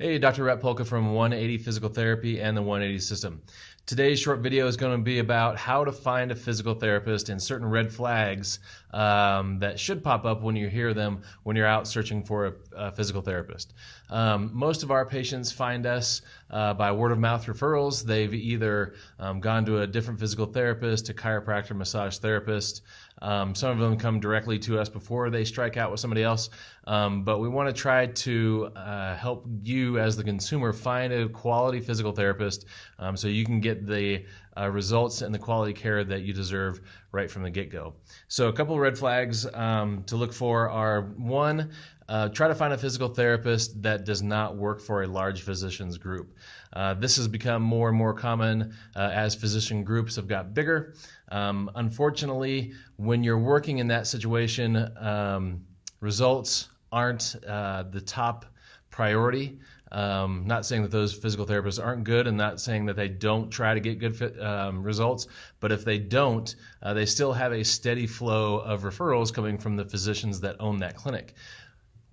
Hey, Dr. Rhett Polka from 180 Physical Therapy and the 180 System. Today's short video is going to be about how to find a physical therapist and certain red flags that should pop up when you hear them when you're out searching for a physical therapist. Most of our patients find us by word of mouth referrals. They've either gone to a different physical therapist, a chiropractor, massage therapist. Some of them come directly to us before they strike out with somebody else. But we want to try to help you as the consumer find a quality physical therapist so you can get the results and the quality care that you deserve right from the get-go. So a couple of red flags to look for are, one, try to find a physical therapist that does not work for a large physicians group. This has become more and more common as physician groups have got bigger. Unfortunately, when you're working in that situation, results aren't the top priority. Not saying that those physical therapists aren't good, and not saying that they don't try to get good results, but if they don't, they still have a steady flow of referrals coming from the physicians that own that clinic.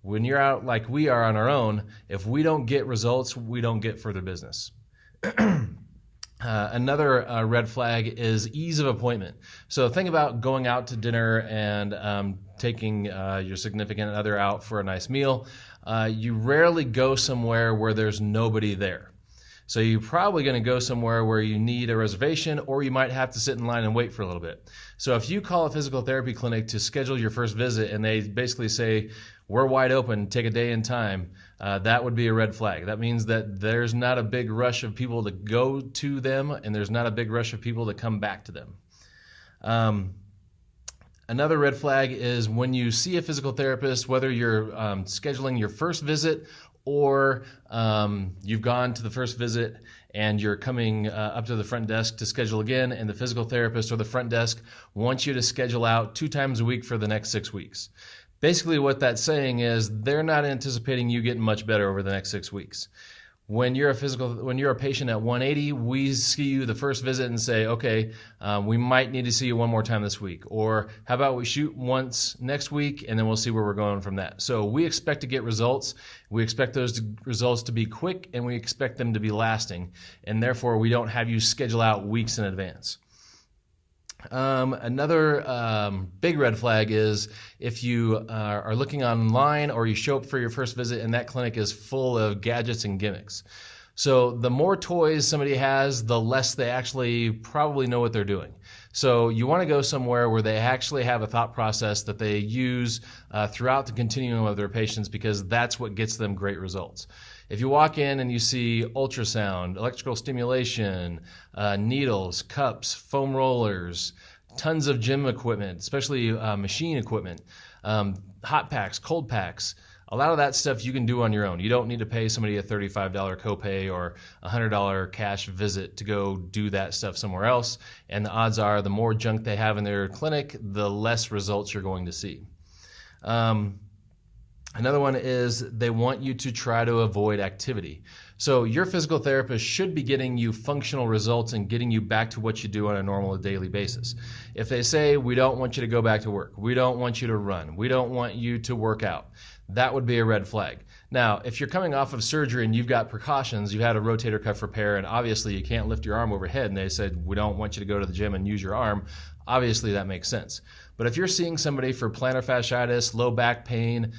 When you're out like we are on our own, if we don't get results, we don't get further business. Another red flag is ease of appointment. So think about going out to dinner and taking your significant other out for a nice meal. You rarely go somewhere where there's nobody there. So you're probably going to go somewhere where you need a reservation, or you might have to sit in line and wait for a little bit. So if you call a physical therapy clinic to schedule your first visit and they basically say, "We're wide open, take a day and time," that would be a red flag. That means that there's not a big rush of people to go to them, and there's not a big rush of people to come back to them. Another red flag is when you see a physical therapist, whether you're scheduling your first visit or you've gone to the first visit and you're coming up to the front desk to schedule again, and the physical therapist or the front desk wants you to schedule out 2 times a week for the next 6 weeks. Basically what that's saying is they're not anticipating you getting much better over the next 6 weeks. When you're a patient at 180, we see you the first visit and say, okay, we might need to see you one more time this week. Or how about we shoot once next week and then we'll see where we're going from that. So we expect to get results. We expect those results to be quick, and we expect them to be lasting. And therefore, we don't have you schedule out weeks in advance. Another big red flag is if you are looking online or you show up for your first visit and that clinic is full of gadgets and gimmicks. So the more toys somebody has, the less they actually probably know what they're doing. So you want to go somewhere where they actually have a thought process that they use throughout the continuum of their patients, because that's what gets them great results. If you walk in and you see ultrasound, electrical stimulation, needles, cups, foam rollers, tons of gym equipment, especially machine equipment, hot packs, cold packs, a lot of that stuff you can do on your own. You don't need to pay somebody a $35 copay or a $100 cash visit to go do that stuff somewhere else. And the odds are the more junk they have in their clinic, the less results you're going to see. Another one is they want you to try to avoid activity. So your physical therapist should be getting you functional results and getting you back to what you do on a normal daily basis. If they say, we don't want you to go back to work, we don't want you to run, we don't want you to work out, that would be a red flag. Now, if you're coming off of surgery and you've got precautions, you had a rotator cuff repair and obviously you can't lift your arm overhead, and they said, we don't want you to go to the gym and use your arm, obviously that makes sense. But if you're seeing somebody for plantar fasciitis, low back pain,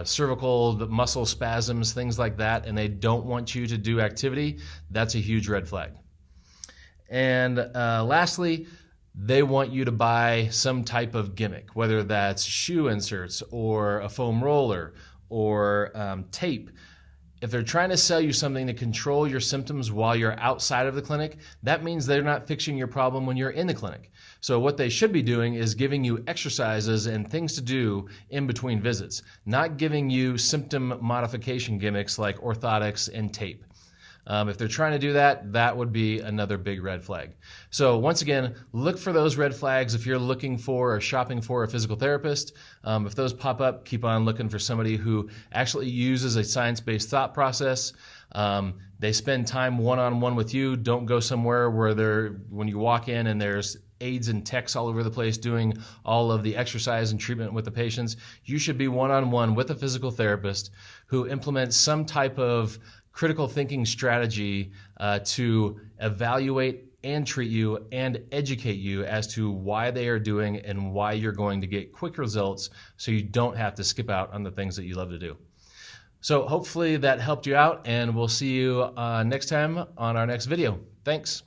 cervical muscle spasms, things like that, and they don't want you to do activity, that's a huge red flag. And lastly, they want you to buy some type of gimmick, whether that's shoe inserts or a foam roller or tape. If they're trying to sell you something to control your symptoms while you're outside of the clinic, that means they're not fixing your problem when you're in the clinic. So what they should be doing is giving you exercises and things to do in between visits, not giving you symptom modification gimmicks like orthotics and tape. If they're trying to do that, that would be another big red flag. So once again, look for those red flags if you're looking for or shopping for a physical therapist. If those pop up, keep on looking for somebody who actually uses a science-based thought process. They spend time one-on-one with you. Don't go somewhere where when you walk in and there's aides and techs all over the place doing all of the exercise and treatment with the patients. You should be one-on-one with a physical therapist who implements some type of critical thinking strategy to evaluate and treat you and educate you as to why they are doing and why you're going to get quick results so you don't have to skip out on the things that you love to do. So hopefully that helped you out, and we'll see you next time on our next video. Thanks.